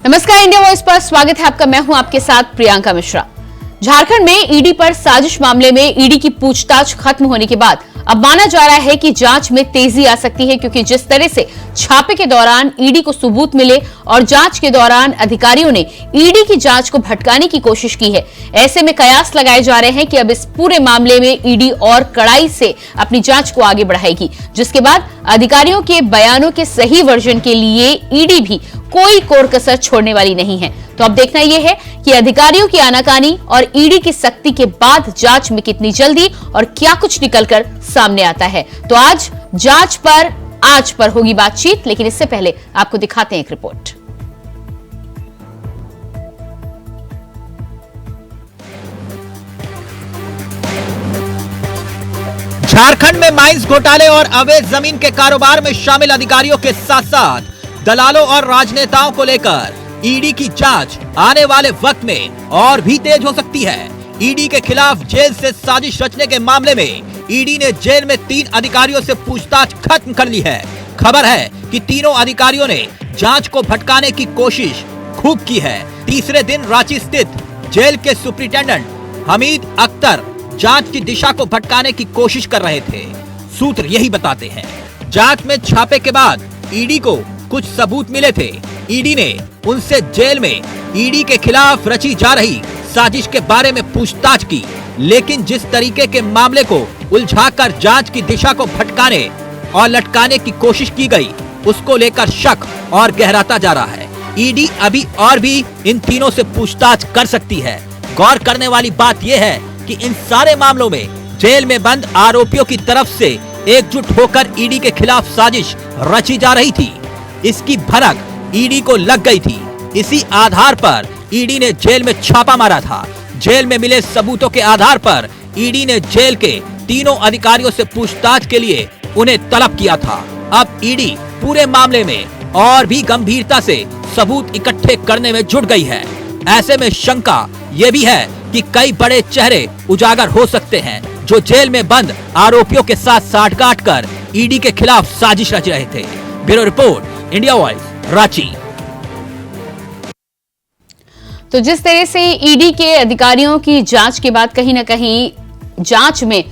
नमस्कार, India voice पर स्वागत है आपका। मैं हूं आपके साथ प्रियंका मिश्रा। झारखंड में ईडी पर साजिश मामले में ईडी की पूछताछ खत्म होने के बाद अब माना जा रहा है कि जांच में तेजी आ सकती है, क्योंकि जिस तरह से छापे के दौरान ईडी को सबूत मिले और जांच के दौरान अधिकारियों ने ईडी की जांच को भटकाने की कोशिश की है, ऐसे में कयास लगाए जा रहे हैं कि अब इस पूरे मामले में ईडी और कड़ाई से अपनी जांच को आगे बढ़ाएगी, जिसके बाद अधिकारियों के बयानों के सही वर्जन के लिए ईडी भी कोई कोर कसर छोड़ने वाली नहीं है। तो अब देखना यह है कि अधिकारियों की आनाकानी और ईडी की सख्ती के बाद जांच में कितनी जल्दी और क्या कुछ निकलकर सामने आता है। तो आज जांच पर आज पर होगी बातचीत, लेकिन इससे पहले आपको दिखाते हैं एक रिपोर्ट। झारखंड में माइंस घोटाले और अवैध जमीन के कारोबार में शामिल अधिकारियों के साथ साथ दलालों और राजनेताओं को लेकर ईडी की जांच आने वाले वक्त में और भी तेज हो सकती है। ईडी के खिलाफ जेल से साजिश रचने के मामले में ईडी ने जेल में 3 अधिकारियों से पूछताछ खत्म कर ली है। खबर है कि तीनों अधिकारियों ने जांच को भटकाने की कोशिश खूब की है। तीसरे दिन रांची स्थित जेल के सुपरिटेंडेंट हमीद अख्तर जांच की दिशा को भटकाने की कोशिश कर रहे थे। सूत्र यही बताते हैं। जांच में छापे के बाद ईडी को कुछ सबूत मिले थे। ईडी ने उनसे जेल में ईडी के खिलाफ रची जा रही साजिश के बारे में पूछताछ की, लेकिन जिस तरीके के मामले को उलझाकर जांच की दिशा को भटकाने और लटकाने की कोशिश की गई, उसको लेकर शक और गहराता जा रहा है। ईडी अभी और भी इन तीनों से पूछताछ कर सकती है। गौर करने वाली बात यह है कि इन सारे मामलों में जेल में बंद आरोपियों की तरफ से एकजुट होकर ईडी के खिलाफ साजिश रची जा रही थी। इसकी भनक ईडी को लग गई थी। इसी आधार पर ईडी ने जेल में छापा मारा था। जेल में मिले सबूतों के आधार पर ईडी ने जेल के तीनों अधिकारियों से पूछताछ के लिए उन्हें तलब किया था। अब ईडी पूरे मामले में और भी गंभीरता से सबूत इकट्ठे करने में जुट गई है। ऐसे में शंका ये भी है कि कई बड़े चेहरे उजागर हो सकते हैं, जो जेल में बंद आरोपियों के साथ साठगांठ कर ईडी के खिलाफ साजिश रच रहे थे। Bureau report, India voice, Ranchi. तो जिस तरह से ईडी के अधिकारियों की जांच के बाद कहीं ना कहीं जांच में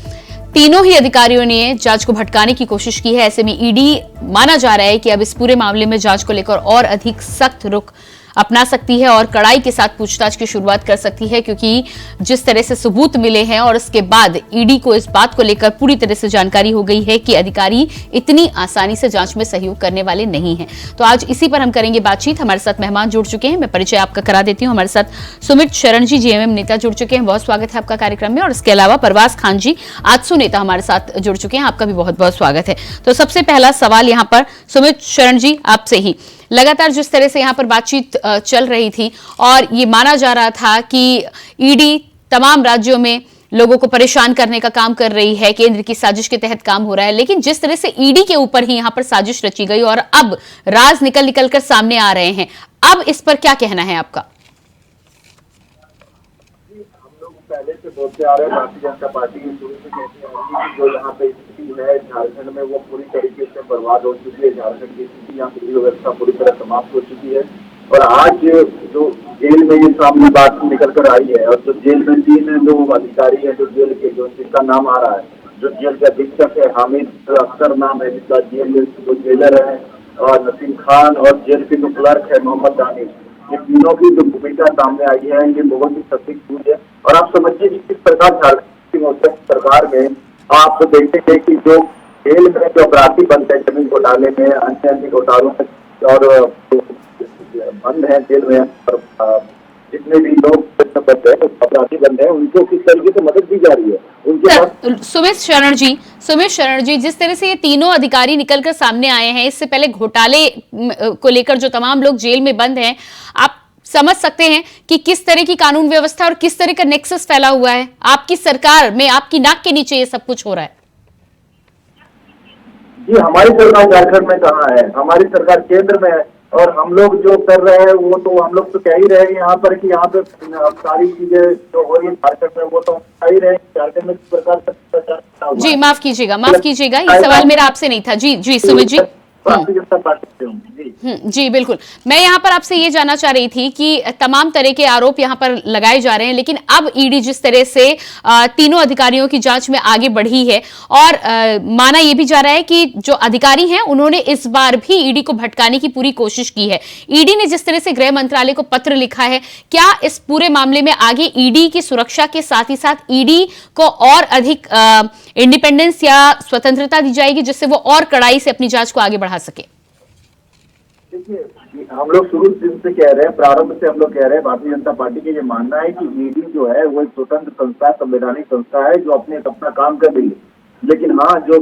तीनों ही अधिकारियों ने जांच को भटकाने की कोशिश की है, ऐसे में ईडी माना जा रहा है कि अब इस पूरे मामले में जांच को लेकर और अधिक सख्त रुख अपना सकती है और कड़ाई के साथ पूछताछ की शुरुआत कर सकती है, क्योंकि जिस तरह से सबूत मिले हैं और उसके बाद ईडी को इस बात को लेकर पूरी तरह से जानकारी हो गई है कि अधिकारी इतनी आसानी से जांच में सहयोग करने वाले नहीं हैं। तो आज इसी पर हम करेंगे बातचीत। हमारे साथ मेहमान जुड़ चुके हैं, मैं परिचय आपका करा देती हूँ। हमारे साथ सुमित शरण जी, जेएमएम नेता, जुड़ चुके हैं। बहुत स्वागत है आपका कार्यक्रम में। और इसके अलावा परवास खान जी, आजसू नेता, हमारे साथ जुड़ चुके हैं। आपका भी बहुत बहुत स्वागत है। तो सबसे पहला सवाल यहाँ पर सुमित शरण जी आपसे ही, लगातार जिस तरह से यहाँ पर बातचीत चल रही थी और ये माना जा रहा था कि ईडी तमाम राज्यों में लोगों को परेशान करने का काम कर रही है, केंद्र की साजिश के तहत काम हो रहा है, लेकिन जिस तरह से ईडी के ऊपर ही यहाँ पर साजिश रची गई और अब राज निकल कर सामने आ रहे हैं, अब इस पर क्या कहना है आपका? हम लोग पहले से बोलते आ रहे हैं, भारतीय जनता पार्टी शुरू से कहते हैं कि जो यहाँ पे स्थिति है झारखंड में वो पूरी तरीके से बर्बाद हो चुकी है। झारखंड की स्थिति, यहाँ की व्यवस्था पूरी तरह समाप्त हो चुकी है। और आज जो जेल में ये सामने बात निकल कर आई है, और जो जेल में 3 लोग अधिकारी हैं, जो जेल के, जो जिसका नाम आ रहा है, जो जेल के अधीक्षक है हामिद अख्तर नाम है, जिसका जेल में जो जेलर है, और नसीम खान, और जेल के जो क्लर्क है मोहम्मद दानिश, ये तीनों की जो भूमिका सामने आई है, ये बहुत ही सटीक है। और आप समझिए कि किस प्रकार झारखंड सरकार में आप तो देखते हैं कि जो जेल में जो अपराधी बनते हैं जमीन घोटाले में, अन्य घोटालों में, और बंद है जेल में, जितने भी लोग अपराधी बंद है, उनको किस तरीके से मदद दी जा रही है उनके। सुमित शरण जी, जिस तरह से ये तीनों अधिकारी निकलकर सामने आए हैं, इससे पहले घोटाले को लेकर जो तमाम लोग जेल में बंद हैं, आप समझ सकते हैं कि किस तरह की कानून व्यवस्था और किस तरह का नेक्सस फैला हुआ है आपकी सरकार में, आपकी नाक के नीचे ये सब कुछ हो रहा है। जी, हमारी सरकार झारखंड में कहाँ है? हमारी सरकार केंद्र में है, और हम लोग जो कर रहे हैं वो तो हम लोग तो कह ही रहे हैं यहाँ पर कि यहाँ पे सारी चीजें जो हो रही है झारखंड में, वो तो कह ही रहे हैं झारखंड में किस प्रकार से। जी माफ कीजिएगा, ये सवाल मेरा आपसे नहीं था। जी सुमित जी, भारतीय जनता पार्टी से हूँ। जी जी बिल्कुल। मैं यहाँ पर आपसे ये जानना चाह रही थी कि तमाम तरह के आरोप यहाँ पर लगाए जा रहे हैं, लेकिन अब ईडी जिस तरह से तीनों अधिकारियों की जांच में आगे बढ़ी है और माना यह भी जा रहा है कि जो अधिकारी हैं उन्होंने इस बार भी ईडी को भटकाने की पूरी कोशिश की है। ईडी ने जिस तरह से गृह मंत्रालय को पत्र लिखा है, क्या इस पूरे मामले में आगे ईडी की सुरक्षा के साथ ही साथ ईडी को और अधिक इंडिपेंडेंस या स्वतंत्रता दी जाएगी, जिससे वो और कड़ाई से अपनी जांच को आगे बढ़ा सके? देखिए, हम लोग शुरू दिन से कह रहे हैं, प्रारंभ से हम लोग कह रहे हैं, भारतीय जनता पार्टी का ये मानना है कि ईडी जो है वो एक स्वतंत्र संस्था, संवैधानिक संस्था है जो अपना काम कर रही है। लेकिन हाँ, जो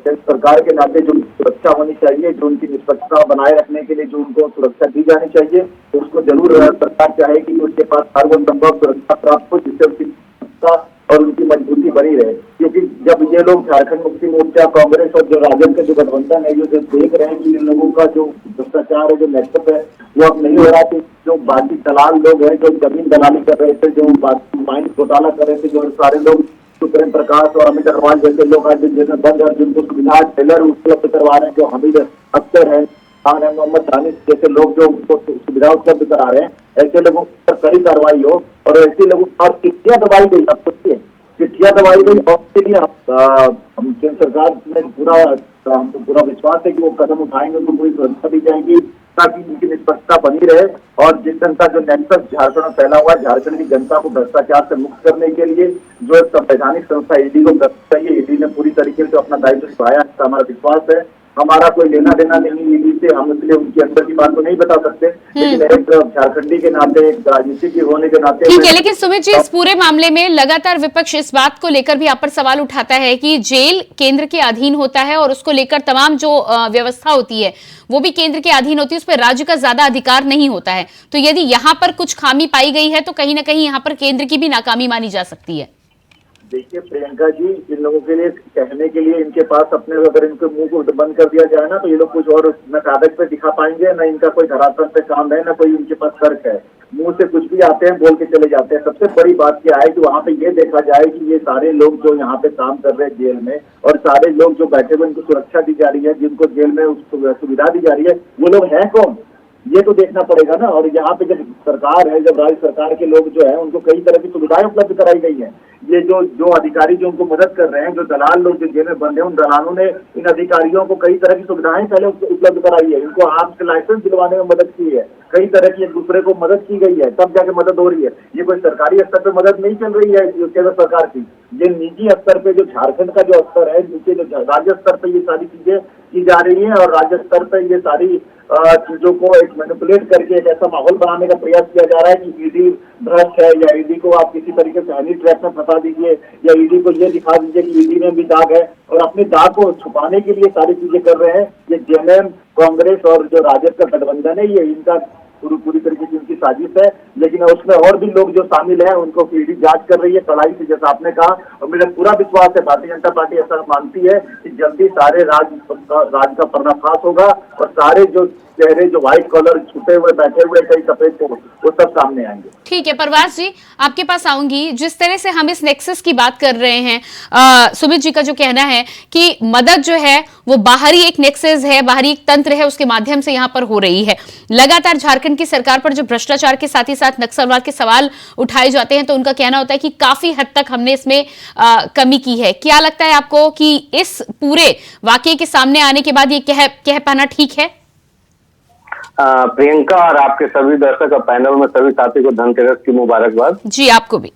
सरकार के नाते जो सुरक्षा होनी चाहिए, जो उनकी निष्पक्षता बनाए रखने के लिए जो उनको सुरक्षा दी जानी चाहिए, तो उसको जरूर सरकार चाहेगी कि उसके पास सर्वसंभव सुरक्षा प्राप्त हो, जिससे उसकी सुरक्षा और उनकी मजबूती बनी रहे। क्योंकि जब ये लोग झारखंड मुक्ति मोर्चा, कांग्रेस और जो राजद का जो गठबंधन है, जो देख रहे हैं कि इन लोगों का जो भ्रष्टाचार है, जो नेतृत्व है, वो अब नहीं हो रहा, तो जो बाकी दलाल लोग हैं, जो जमीन दलाली कर रहे थे, जो माइंस घोटाला कर रहे थे, जो सारे लोग प्रेम प्रकाश और अमित अग्रवाल जैसे लोग आज जेल में बंद और जिनको सुविधा टेलर उपलब्ध करवा रहे हैं, जो हमीद अख्तर है, मोहम्मद दानिश जैसे लोग जो उनको सुविधा उपलब्ध करा रहे हैं, ऐसे लोगों पर कड़ी कार्रवाई हो और ऐसे लोगों पर चिट्ठियां दबाई गई। आप सोचिए, चिट्ठियां दबाई गई और उसके लिए हम केंद्र सरकार में हमको पूरा विश्वास है कि वो कदम उठाएंगे, उनको पूरी सुरक्षा दी जाएगी ताकि उनकी निष्पक्षता बनी रहे। और जिस जनता जो नेक्सस झारखंड में फैला हुआ है, झारखंड की जनता को भ्रष्टाचार से मुक्त करने के लिए जो एक संवैधानिक संस्था ईडी को चाहिए, ईडी ने पूरी तरीके से अपना दायित्व निभाया, इसका हमारा विश्वास है। हमारा कोई लेना देना नहीं ईडी से, हम इसलिए उनके अंदर की बात को नहीं बता सकते, लेकिन एक झारखंडी के नाते, एक राजनीति के होने के नाते। ठीक है, लेकिन सुमित जी, इस पूरे मामले में लगातार विपक्ष इस बात को लेकर भी आप पर सवाल उठाता है कि जेल केंद्र के अधीन होता है और उसको लेकर तमाम जो व्यवस्था होती है वो भी केंद्र के अधीन होती है, उस पर राज्य का ज्यादा अधिकार नहीं होता है। तो यदि यहाँ पर कुछ खामी पाई गई है तो कहीं ना कहीं यहाँ पर केंद्र की भी नाकामी मानी जा सकती है। देखिए प्रियंका जी, इन लोगों के लिए कहने के लिए इनके पास अपने, अगर इनके मुंह को बंद कर दिया जाए ना, तो ये लोग कुछ और न कागज पे दिखा पाएंगे, न इनका कोई धरातल पे काम है, न कोई इनके पास तर्क है। मुंह से कुछ भी आते हैं, बोल के चले जाते हैं। सबसे बड़ी बात क्या है कि वहाँ पे ये देखा जाए कि ये सारे लोग जो यहाँ पे काम कर रहे हैं जेल में, और सारे लोग जो बैठे हुए उनको सुरक्षा दी जा रही है, जिनको जेल में सुविधा दी जा रही है, वो लोग हैं कौन, ये तो देखना पड़ेगा ना। और यहाँ पे जब सरकार है, जब राज्य सरकार के लोग जो है, उनको कई तरह की सुविधाएं उपलब्ध कराई गई है। ये जो अधिकारी जो उनको मदद कर रहे हैं, जो दलाल लोग जो जेल में बंद है, उन दलालों ने इन अधिकारियों को कई तरह की सुविधाएं पहले उपलब्ध कराई है, इनको आर्म्स के लाइसेंस दिलवाने में मदद की है, कई तरह की एक दूसरे को मदद की गई है, तब जाके मदद हो रही है। ये कोई सरकारी स्तर पे मदद नहीं चल रही है केंद्र सरकार की, ये निजी स्तर पे, जो झारखंड का जो स्तर है, नीचे जो राज्य स्तर पे ये सारी चीजें की जा रही है, और राज्य स्तर पे ये सारी चीजों को एक मैनिपुलेट करके एक ऐसा माहौल बनाने का प्रयास किया जा रहा है कि ईडी भ्रष्ट है, या ईडी को आप किसी तरीके से हनी ट्रैप में फंसा दीजिए, या ईडी को ये दिखा दीजिए कि ईडी में भी दाग है, और अपने दाग को छुपाने के लिए सारी चीजें कर रहे हैं। ये जेएमएम, कांग्रेस और जो राजद का गठबंधन है, ये इनका पूरी तरीके से उनकी साजिश है। लेकिन उसमें और भी लोग जो शामिल हैं, उनको ईडी जांच कर रही है कड़ाई से, जैसा आपने कहा, और मेरा पूरा विश्वास है, भारतीय जनता पार्टी ऐसा मानती है कि जल्दी सारे राज का पर्दाफाश होगा और सारे जो चेहरे जो व्हाइट कॉलर छुपे हुए बैठे हुए कई सफेद, वो सब सामने आएंगे। ठीक है प्रवास जी, आपके पास आऊंगी। जिस तरह से हम इस नेक्सस की बात कर रहे हैं, सुमित जी का जो कहना है कि मदद जो है वो बाहरी एक नेक्सस है, बाहरी एक तंत्र है, उसके माध्यम से यहाँ पर हो रही है। लगातार झारखंड की सरकार पर जो भ्रष्टाचार के साथ ही साथ नक्सलवाद के सवाल उठाए जाते हैं, तो उनका कहना होता है कि काफी हद तक हमने इसमें कमी की है। क्या लगता है आपको कि इस पूरे वाकये के सामने आने के बाद ये कह पाना ठीक है? प्रियंका और आपके सभी दर्शक और पैनल में सभी साथी को धनतेरस की मुबारकबाद। जी आपको भी।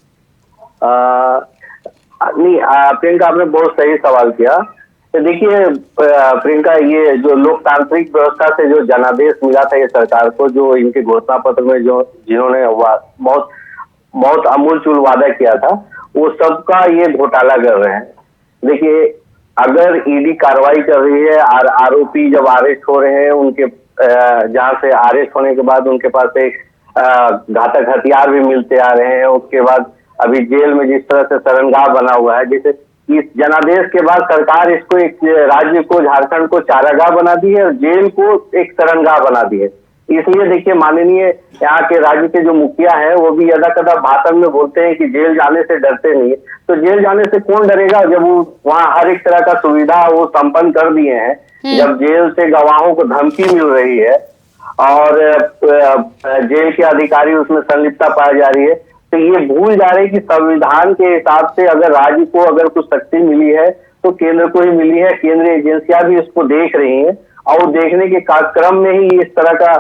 नहीं प्रियंका, आपने बहुत सही सवाल किया। तो देखिए प्रियंका, ये जो लोकतांत्रिक व्यवस्था से जो जनादेश मिला था ये सरकार को, जो इनके घोषणा पत्र में जो जिन्होंने बहुत अमूलचूल वादा किया था, वो सबका ये घोटाला कर रहे हैं। देखिए, अगर ईडी कार्रवाई कर रही है और आरोपी जब अरेस्ट हो रहे हैं, उनके जहां से अरेस्ट होने के बाद उनके पास एक घातक हथियार भी मिलते आ रहे हैं, उसके बाद अभी जेल में जिस तरह से शरणगाह बना हुआ है, जैसे इस जनादेश के बाद सरकार इसको एक राज्य को, झारखंड को चारागाह बना दी है और जेल को एक शरणगाह बना दी है। इसलिए देखिए, माननीय यहाँ के राज्य के जो मुखिया हैं, वो भी यदा कदा भाषण में बोलते हैं कि जेल जाने से डरते नहीं है। तो जेल जाने से कौन डरेगा, जब वो वहाँ हर एक तरह का सुविधा वो संपन्न कर दिए हैं, जब जेल से गवाहों को धमकी मिल रही है और जेल के अधिकारी उसमें संलिप्तता पाई जा रही है। तो ये भूल जा रहे हैं कि संविधान के हिसाब से अगर राज्य को अगर कुछ शक्ति मिली है तो केंद्र को ही मिली है। केंद्रीय एजेंसियां भी इसको देख रही हैं और देखने के क्रम में ही इस तरह का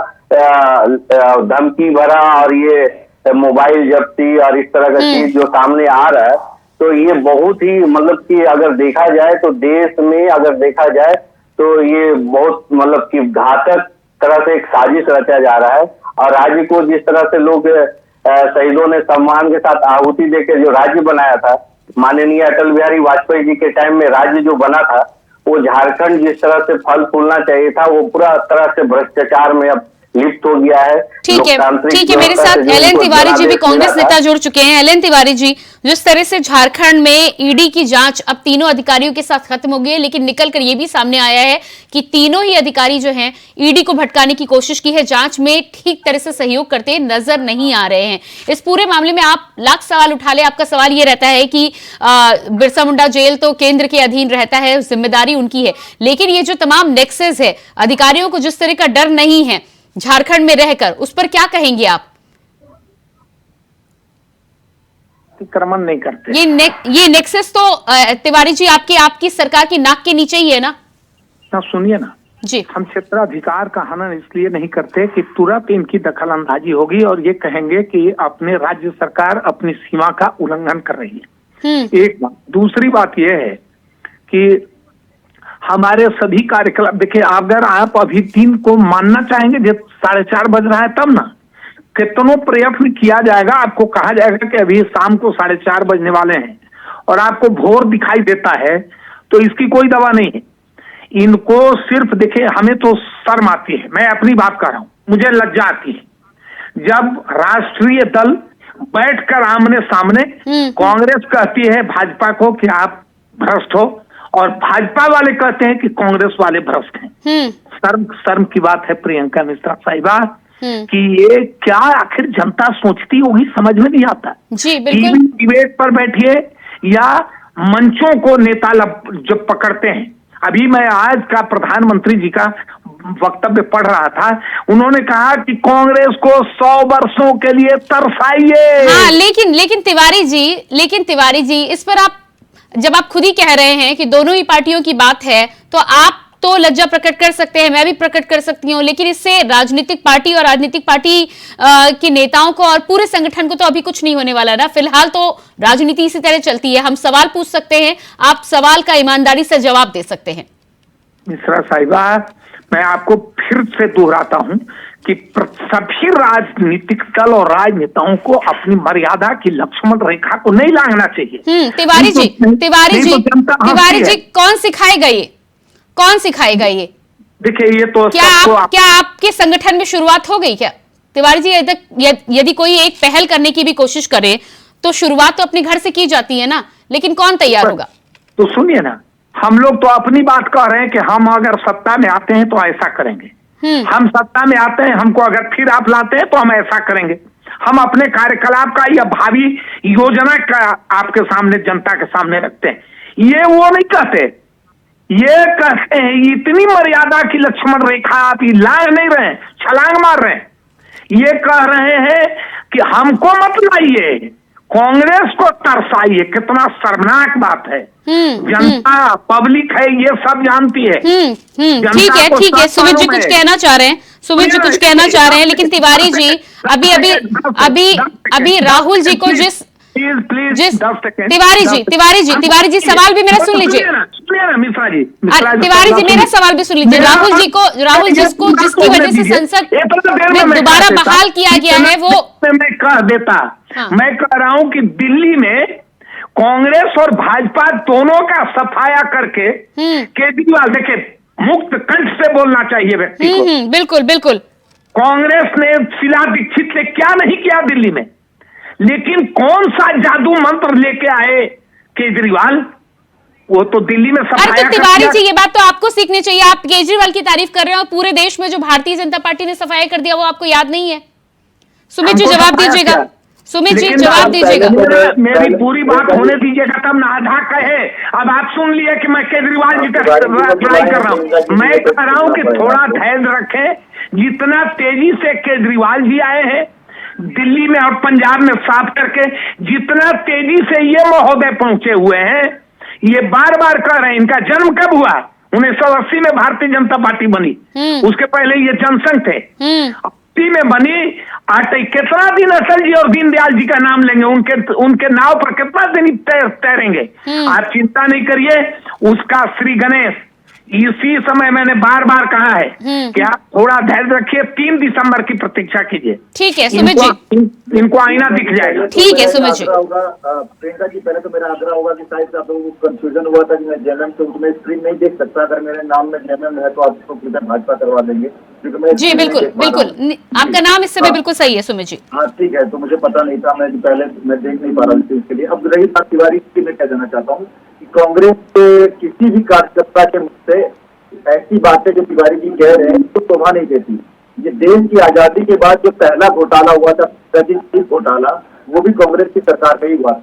धमकी भरा और ये मोबाइल जब्ती और इस तरह का चीज जो सामने आ रहा है, तो ये बहुत ही मतलब कि अगर देखा जाए तो देश में अगर देखा जाए तो ये बहुत मतलब कि घातक तरह से एक साजिश रचा जा रहा है। और राज्य को जिस तरह से लोग शहीदों ने सम्मान के साथ आहुति देकर जो राज्य बनाया था, माननीय अटल बिहारी वाजपेयी जी के टाइम में राज्य जो बना था, वो झारखंड जिस तरह से फल फूलना चाहिए था वो पूरा तरह से भ्रष्टाचार में अब लिप्त हो गया है। ठीक है, मेरे साथ एलएन तिवारी जी भी कांग्रेस नेता जुड़ चुके हैं। एलएन तिवारी जी, जिस तरह से झारखंड में ईडी की जांच अब तीनों अधिकारियों के साथ खत्म हो गई है, लेकिन निकलकर ये भी सामने आया है कि तीनों ही अधिकारी जो हैं ईडी को भटकाने की कोशिश की है, जांच में ठीक तरह से सहयोग करते नजर नहीं आ रहे हैं। इस पूरे मामले में आप लाख सवाल उठा ले, आपका सवाल ये रहता है कि बिरसा मुंडा जेल तो केंद्र के अधीन रहता है, जिम्मेदारी उनकी है, लेकिन ये जो तमाम नेक्सेस है, अधिकारियों को जिस तरह का डर नहीं है झारखंड में रहकर, उस पर क्या कहेंगे आप? अतिक्रमण नहीं करते। ये नेक्सस तो तिवारी जी आपकी सरकार की नाक के नीचे ही है ना? सुनिए ना जी, हम क्षेत्राधिकार का हनन इसलिए नहीं करते कि तुरंत इनकी दखल अंदाजी होगी और ये कहेंगे कि अपने राज्य सरकार अपनी सीमा का उल्लंघन कर रही है। एक बात। दूसरी बात यह है कि हमारे सभी कार्यक्रम देखिए, अगर आप अभी 3 को मानना चाहेंगे, जब 4:30 बज रहा है तब ना, कितनों प्रयत्न किया जाएगा, आपको कहा जाएगा कि अभी शाम को 4:30 बजने वाले हैं और आपको भोर दिखाई देता है, तो इसकी कोई दवा नहीं है। इनको सिर्फ देखिए, हमें तो शर्म आती है, मैं अपनी बात कर रहा हूं, मुझे लज्जा आती है जब राष्ट्रीय दल बैठकर आमने सामने कांग्रेस कहती है भाजपा को कि आप भ्रष्ट हो और भाजपा वाले कहते हैं कि कांग्रेस वाले भ्रष्ट हैं। शर्म की बात है प्रियंका मिश्रा साहिबा कि ये क्या आखिर जनता सोचती होगी, समझ में नहीं आता। जी बिल्कुल। डिबेट पर बैठिए या मंचों को नेता जब पकड़ते हैं, अभी मैं आज का प्रधानमंत्री जी का वक्तव्य पढ़ रहा था, उन्होंने कहा कि कांग्रेस को 100 वर्षों के लिए तरसाइए। हाँ, लेकिन तिवारी जी इस पर आप, जब आप खुद ही कह रहे हैं कि दोनों ही पार्टियों की बात है, तो आप तो लज्जा प्रकट कर सकते हैं, मैं भी प्रकट कर सकती हूँ, लेकिन इससे राजनीतिक पार्टी और राजनीतिक पार्टी के नेताओं को और पूरे संगठन को तो अभी कुछ नहीं होने वाला ना। फिलहाल तो राजनीति इसी तरह चलती है। हम सवाल पूछ सकते हैं, आप सवाल का ईमानदारी से जवाब दे सकते हैं। मिश्रा साहिबा, मैं आपको फिर से दोहराता हूं कि सभी राजनीतिक दल और राजनेताओं को अपनी मर्यादा की लक्ष्मण रेखा को नहीं लांघना चाहिए। तिवारी जी कौन सिखाएगा ये? देखिए, ये तो क्या आपके संगठन में शुरुआत हो गई क्या तिवारी जी? यदि कोई एक पहल करने की भी कोशिश करे तो शुरुआत तो अपने घर से की जाती है ना, लेकिन कौन तैयार होगा? तो सुनिए ना, हम लोग तो अपनी बात कह रहे हैं कि हम अगर सत्ता में आते हैं तो ऐसा करेंगे। हम सत्ता में आते हैं, हमको अगर फिर आप लाते हैं तो हम ऐसा करेंगे। हम अपने कार्यकलाप का या भावी योजना का आपके सामने, जनता के सामने रखते हैं। ये वो नहीं कहते, ये कहते हैं इतनी मर्यादा की लक्ष्मण रेखा आप लांघ नहीं रहे, छलांग मार रहे हैं। ये कह रहे हैं कि हमको मत लाइए, कांग्रेस को तरसाइए। कितना शर्मनाक बात है। जनता, पब्लिक है, ये सब जानती है। ठीक है, सुमित जी कुछ कहना चाह रहे हैं, लेकिन तिवारी जी अभी राहुल जी को जिस तिवारी जी सवाल भी मेरा सुन लीजिए। तिवारी जी मेरा सवाल भी सुन लीजिए। राहुल जिसको जिसकी वजह से संसद में दोबारा बहाल किया गया है, वो मैं कह देता। मैं कह रहा हूं कि दिल्ली में कांग्रेस और भाजपा दोनों का सफाया करके केजरीवाल, देखिए, मुक्त कंठ से बोलना चाहिए व्यक्ति को। बिल्कुल। कांग्रेस ने शीला दीक्षित ने क्या नहीं किया दिल्ली में, लेकिन कौन सा जादू मंत्र लेके आए केजरीवाल, वो तो दिल्ली में सफाया। अरे तो तिवारी जी, ये बात तो आपको सीखनी चाहिए। आप केजरीवाल की तारीफ कर रहे हो, पूरे देश में जो भारतीय जनता पार्टी ने सफाया कर दिया वो आपको याद नहीं है? सुमित जी जवाब दीजिएगा। सुमित जी लेकिन जवाब आप दीजिएगा। मेरी पूरी बात होने दीजिएगा, तब ना आधा कहे। अब आप सुन लिए कि मैं केजरीवाल जी का ट्राई कर रहा हूँ। मैं कह रहा हूँ कि थोड़ा धैर्य रखें। जितना तेजी से केजरीवाल जी आए हैं दिल्ली में और पंजाब में साफ करके, जितना तेजी से ये महोदय पहुंचे हुए हैं, ये बार बार कह रहे हैं। इनका जन्म कब हुआ? 1980 में भारतीय जनता पार्टी बनी, उसके पहले ये जनसंघ थे। में बनी। कितना दिन अटल जी और दीनदयाल जी का नाम लेंगे? उनके नाव पर कितना दिन तैरेंगे? आप चिंता नहीं करिए। उसका श्री गणेश इसी समय मैंने बार बार कहा है कि आप थोड़ा धैर्य रखिए। 3 दिसंबर की प्रतीक्षा कीजिए। ठीक है सुमित जी, इनको आईना दिख जाएगा। ठीक है सुमित जी। प्रियंका जी, पहले तो मेरा आग्रह होगा कि शायद आप लोगों को कंफ्यूजन हुआ था कि मैं जेएमएम से उसमें स्क्रीन नहीं देख सकता। अगर मेरे नाम में जेएमएम है तो आप इसको कृपया भाजपा करवा देंगे, क्योंकि मैं जी बिल्कुल बिल्कुल, आपका नाम इस समय बिल्कुल सही है सुमित जी। हाँ ठीक है, तो मुझे पता नहीं था, मैं पहले मैं देख नहीं पा रहा था इसके लिए। अब रही बात तिवारी की, मैं क्या कहना चाहता हूँ कि कांग्रेस के किसी भी कार्यकर्ता के मुख से ऐसी बातें जो तिवारी जी कह रहे हैं तो शोभा नहीं देती। ये देश की आजादी के बाद जो पहला घोटाला हुआ था, प्रतिष्ठित घोटाला, वो भी कांग्रेस की सरकार में ही हुआ।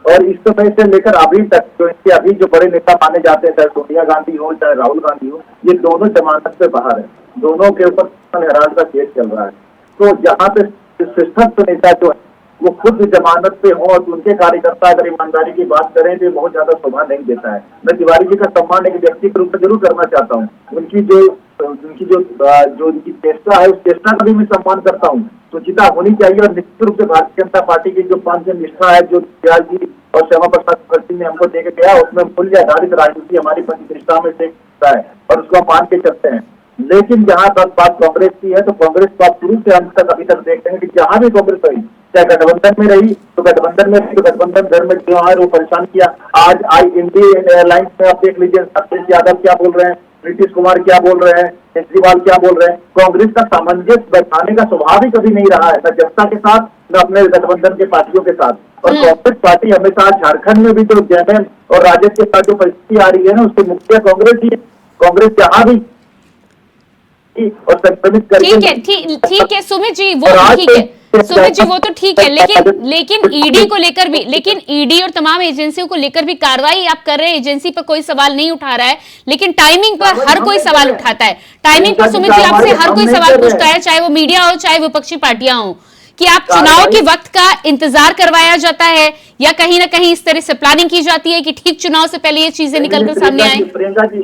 और इस समय से लेकर अभी तक जो इनके अभी जो बड़े नेता माने जाते हैं, चाहे सोनिया गांधी हो चाहे राहुल गांधी हो, ये दोनों जमानत से बाहर है। दोनों के ऊपर हराज का केस चल रहा है। तो जहाँ पे श्रेष्ठस्थ नेता जो है वो खुद जमानत पे हो और उनके कार्यकर्ता अगर ईमानदारी की बात करें तो बहुत ज्यादा शोभा नहीं देता है। मैं तिवारी जी का सम्मान एक व्यक्ति के रूप में जरूर करना चाहता हूँ। उनकी जो उनकी चेष्टा है, उस चेष्टा का भी मैं सम्मान करता हूँ। सुचिता होनी चाहिए और निश्चित रूप से भारतीय जनता पार्टी की जो 5 निष्ठा है, जो दयाल जी और श्यामा प्रसाद मुखर्जी ने हमको देके गया, उसमें मूल्य आधारित राजनीति हमारी प्रतिष्ठा में से है और उसको मान के चलते हैं। लेकिन जहाँ तक बात कांग्रेस की है, तो कांग्रेस को आप शुरू से अंत तक अभी तक देखते हैं कि जहाँ भी कांग्रेस रही, चाहे गठबंधन में रही तो गठबंधन में तो गठबंधन घर में जो है वो परेशान किया। आज इंडियन एयरलाइंस में आप देख लीजिए, अखिलेश यादव क्या बोल रहे हैं, नीतीश कुमार क्या बोल रहे हैं, केजरीवाल क्या बोल रहे हैं। कांग्रेस का सामंजस्य बैठाने का स्वभाव ही कभी नहीं रहा है, न जनता के साथ न अपने गठबंधन के पार्टियों के साथ। और कांग्रेस पार्टी हमेशा झारखंड में भी जो जेएमएम और राजद के साथ जो परिस्थिति आ रही है ना, उसके मुख्य कांग्रेस ही है। कांग्रेस जहाँ भी और संक्रमित करके ठीक है सुमित जी, वो ठीक है सुमित जी, वो तो ठीक है। लेकिन ईडी को लेकर भी, लेकिन ईडी और तमाम एजेंसियों को लेकर भी कार्रवाई आप कर रहे हैं। एजेंसी पर कोई सवाल नहीं उठा रहा है, लेकिन टाइमिंग पर हर कोई सवाल उठाता है। टाइमिंग पर सुमित जी आपसे हर कोई सवाल पूछता है, चाहे वो मीडिया हो चाहे विपक्षी पार्टियां हो, कि आप चुनाव के वक्त का इंतजार करवाया जाता है या कहीं ना कहीं इस तरह से प्लानिंग की जाती है कि ठीक चुनाव से पहले ये चीजें निकल कर सामने आए। प्रियंका जी,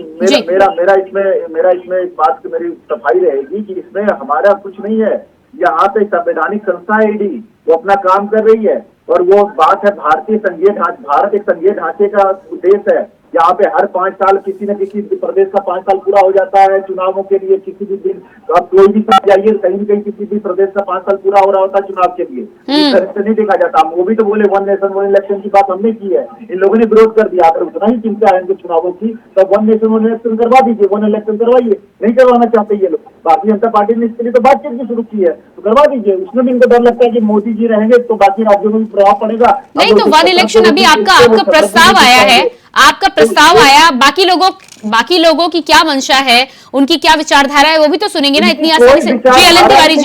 मेरा इसमें इस बात की मेरी सफाई रहेगी कि इसमें हमारा कुछ नहीं है। यहाँ पे संवैधानिक संस्था है ईडी, वो अपना काम कर रही है। और वो बात है भारतीय संघीय ढांचे, भारत एक संघीय ढांचे का देश है। यहाँ पे हर 5 साल किसी न किसी प्रदेश का 5 साल पूरा हो जाता है चुनावों के लिए। किसी भी दिन आप कोई भी साल जाइए, कहीं भी किसी भी प्रदेश का 5 साल पूरा हो रहा होता है चुनाव के लिए। इस तरह से नहीं देखा जाता। वो भी तो बोले 1 नेशन 1 इलेक्शन की बात हमने की है, इन लोगों ने विरोध कर दिया। अगर उतना ही चिंता है इनके चुनावों की तो 1 नेशन 1 इलेक्शन करवा दीजिए, 1 इलेक्शन करवाइए। नहीं करवाना चाहते ये लोग। भारतीय जनता पार्टी ने इसके लिए तो बातचीत भी शुरू की है, तो करवा दीजिए। उसमें भी इनको डर लगता है कि मोदी जी रहेंगे तो बाकी राज्यों में भी प्रभाव पड़ेगा। नहीं तो 1 इलेक्शन अभी आपका प्रस्ताव आया है, आपका प्रस्ताव आया, बाकी लोगों की क्या मंशा है, उनकी क्या विचारधारा है, वो भी तो सुनेंगे ना इतनी आसानी से। जी अलन तिवारी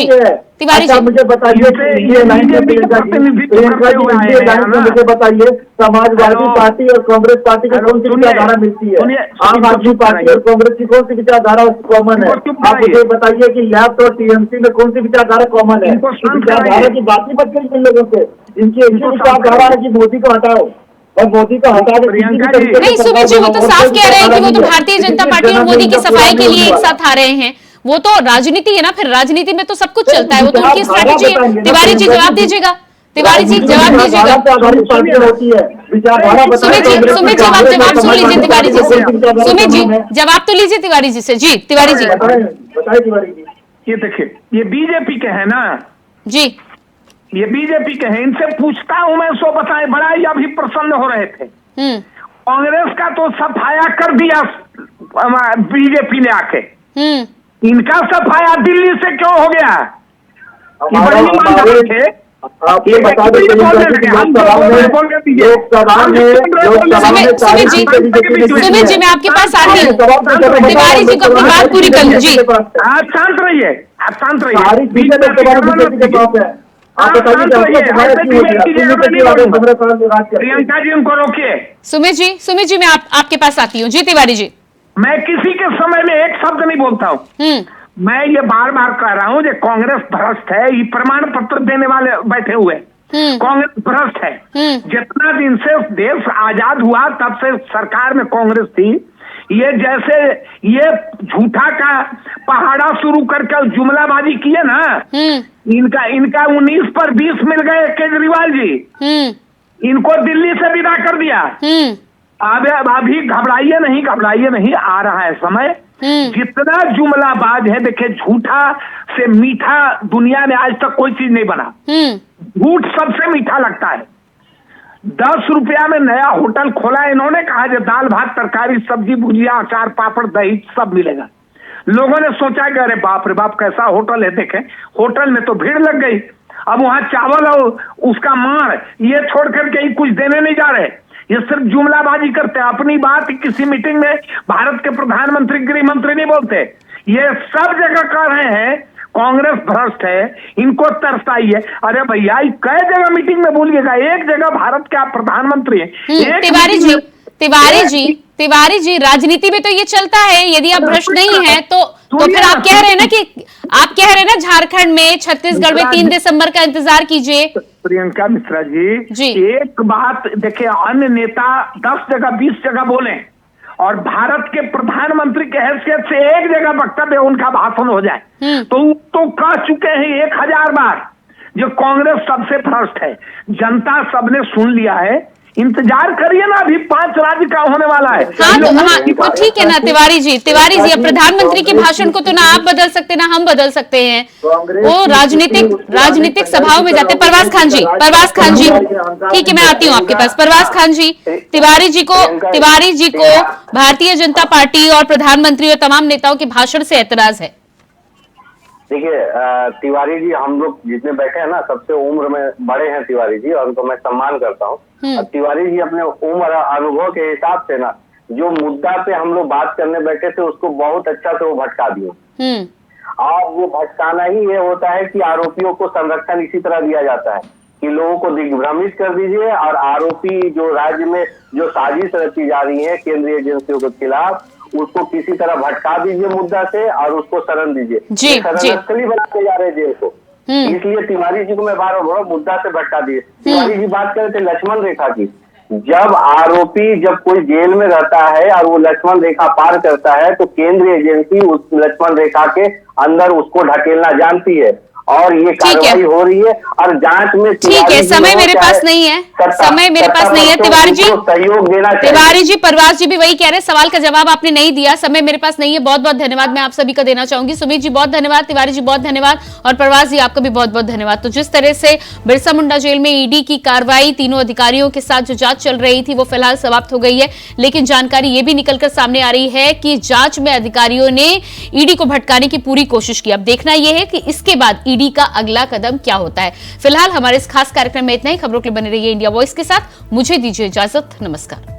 जी, मुझे बताइए, मुझे बताइए समाजवादी पार्टी और कांग्रेस पार्टी की कौन सी विचारधारा मिलती है? आम आदमी पार्टी और कांग्रेस की कौन सी विचारधारा कॉमन है? आप मुझे बताइए कि लेफ्ट और टीएमसी में कौन सी विचारधारा कॉमन है? विचारधारा की बात नहीं बच गई इन लोगों से। इनकी एक विचारधारा है कि मोदी को हटाओ और मोदी को हटा दे। नहीं सुमित जी, वो तो साफ कह रहे हैं कि वो तो भारतीय जनता पार्टी और मोदी की सफाई के लिए एक साथ आ रहे हैं। वो तो राजनीति है ना, फिर राजनीति में तो सब कुछ चलता है, वो तो उनकी स्ट्रैटेजी है। तिवारी जी जवाब दीजिएगा, तिवारी जी जवाब दीजिएगा। सुमित जी आप जवाब सुन लीजिए तिवारी जी से। सुमित जी जवाब तो लीजिए तिवारी जी से। जी तिवारी जी बताइए। तिवारी जी, ये देखिए, ये बीजेपी के है ना जी, ये बीजेपी के हैं। इनसे पूछता हूं मैं, सो बताए। बड़ा ही अभी प्रसन्न हो रहे थे। कांग्रेस का तो सफाया कर दिया बीजेपी ने आके। इनका सफाया दिल्ली से क्यों हो गया? आप ये बता दें सुमित जी मैं आपके पास आ रही हूँ, तिवारी जी को अपनी बात पूरी कर लीजिए। आप शांत रहिए, आप शांत रहिए। आप बताइए कि आपको तुम्हारा क्यों हो? प्रियंका जी उनको रोकिए। सुमित जी मैं आपके पास आती हूँ। जी तिवारी जी। मैं किसी के समय में एक शब्द नहीं बोलता हूँ। मैं ये बार बार कह रहा हूँ कि कांग्रेस भ्रष्ट है। ये प्रमाण पत्र देने वाले बैठे हुए कांग्रेस भ्रष्ट है। जितना दिन से देश आजाद हुआ तब से सरकार में कांग्रेस थी। ये जैसे ये झूठा का पहाड़ा शुरू करके जुमलाबाजी किए ना, इनका 19 पर 20 मिल गए केजरीवाल जी। इनको दिल्ली से विदा कर दिया। अब अभी घबराइए नहीं, आ रहा है समय। जितना जुमलाबाज है, देखिए झूठा से मीठा दुनिया में आज तक कोई चीज नहीं बना। झूठ सबसे मीठा लगता है। 10 रुपया में नया होटल खोला इन्होंने, कहा जो दाल भात तरकारी सब्जी भुजिया अचार पापड़ दही सब मिलेगा। लोगों ने सोचा कि अरे बाप रे बाप कैसा होटल है। देखें होटल में तो भीड़ लग गई। अब वहां चावल और उसका मार ये छोड़ करके ही कुछ देने नहीं जा रहे। ये सिर्फ जुमलाबाजी करते हैं। अपनी बात किसी मीटिंग में भारत के प्रधानमंत्री गृह मंत्री नहीं बोलते। ये सब जगह कर रहे हैं। कांग्रेस भ्रष्ट है, इनको तरस आई है। अरे भैया कई जगह मीटिंग में बोलिएगा, एक जगह भारत के आप प्रधानमंत्री हैं। तिवारी जी राजनीति में तो ये चलता है। यदि आप भ्रष्ट नहीं है तो फिर आप कह रहे हैं ना झारखंड में, छत्तीसगढ़ में 3 दिसंबर का इंतजार कीजिए। प्रियंका मिश्रा जी एक बात देखिए, अन्य नेता 10 जगह 20 जगह बोले और भारत के प्रधानमंत्री के हैसियत से एक जगह वक्तव्य उनका भाषण हो जाए तो कह चुके हैं 1000 बार जो कांग्रेस सबसे भ्रष्ट है। जनता सबने सुन लिया है। इंतजार करिए ना, अभी 5 राज्य का होने वाला है। तो ठीक है ना तिवारी जी अब प्रधानमंत्री के भाषण को तो ना आप बदल सकते ना हम बदल सकते हैं। वो राजनीतिक सभाओं में जाते। परवाज खान जी ठीक है, मैं आती हूँ आपके पास। परवाज खान जी, तिवारी जी को भारतीय जनता पार्टी और प्रधानमंत्री और तमाम नेताओं के भाषण से ऐतराज है। देखिए तिवारी जी, हम लोग जितने बैठे हैं ना सबसे उम्र में बड़े हैं तिवारी जी, और उनको मैं सम्मान करता हूँ। तिवारी जी अपने उम्र अनुभव के हिसाब से ना जो मुद्दा पे हम लोग बात करने बैठे थे उसको बहुत अच्छा से वो भटका दिए। और वो भटकाना ही ये होता है कि आरोपियों को संरक्षण इसी तरह दिया जाता है कि लोगों को दिग्भ्रमित कर दीजिए और आरोपी जो राज्य में जो साजिश रची जा रही है केंद्रीय एजेंसियों के खिलाफ उसको किसी तरह भटका दीजिए मुद्दा से और उसको शरण दीजिए। शरण बनाते जा रहे जेल को। इसलिए तिवारी जी को मैं बार बार मुद्दा से भटका दिए। तिवारी जी बात कर रहे थे लक्ष्मण रेखा की। जब आरोपी जब कोई जेल में रहता है और वो लक्ष्मण रेखा पार करता है तो केंद्रीय एजेंसी उस लक्ष्मण रेखा के अंदर उसको ढकेलना जानती है और ये कार्रवाई हो रही है और जांच में ठीक है। समय मेरे पास नहीं है तिवारी जी सहयोग देना। तिवारी जी परवाज जी भी वही कह रहे हैं, सवाल का जवाब आपने नहीं दिया। समय मेरे पास नहीं है। बहुत बहुत धन्यवाद मैं आप सभी का देना चाहूंगी। सुमित जी बहुत धन्यवाद, तिवारी जी बहुत धन्यवाद और परवाज जी आपका भी बहुत बहुत धन्यवाद। तो जिस तरह से बिरसा मुंडा जेल में ईडी की कार्रवाई तीनों अधिकारियों के साथ जो जांच चल रही थी वो फिलहाल समाप्त हो गई है, लेकिन जानकारी ये भी निकलकर सामने आ रही है कि जांच में अधिकारियों ने ईडी को भटकाने की पूरी कोशिश की। अब देखना यह है कि इसके बाद ईडी का अगला कदम क्या होता है। फिलहाल हमारे इस खास कार्यक्रम में इतना ही। खबरों के लिए बने रहिए इंडिया वॉइस के साथ। मुझे दीजिए इजाजत। नमस्कार।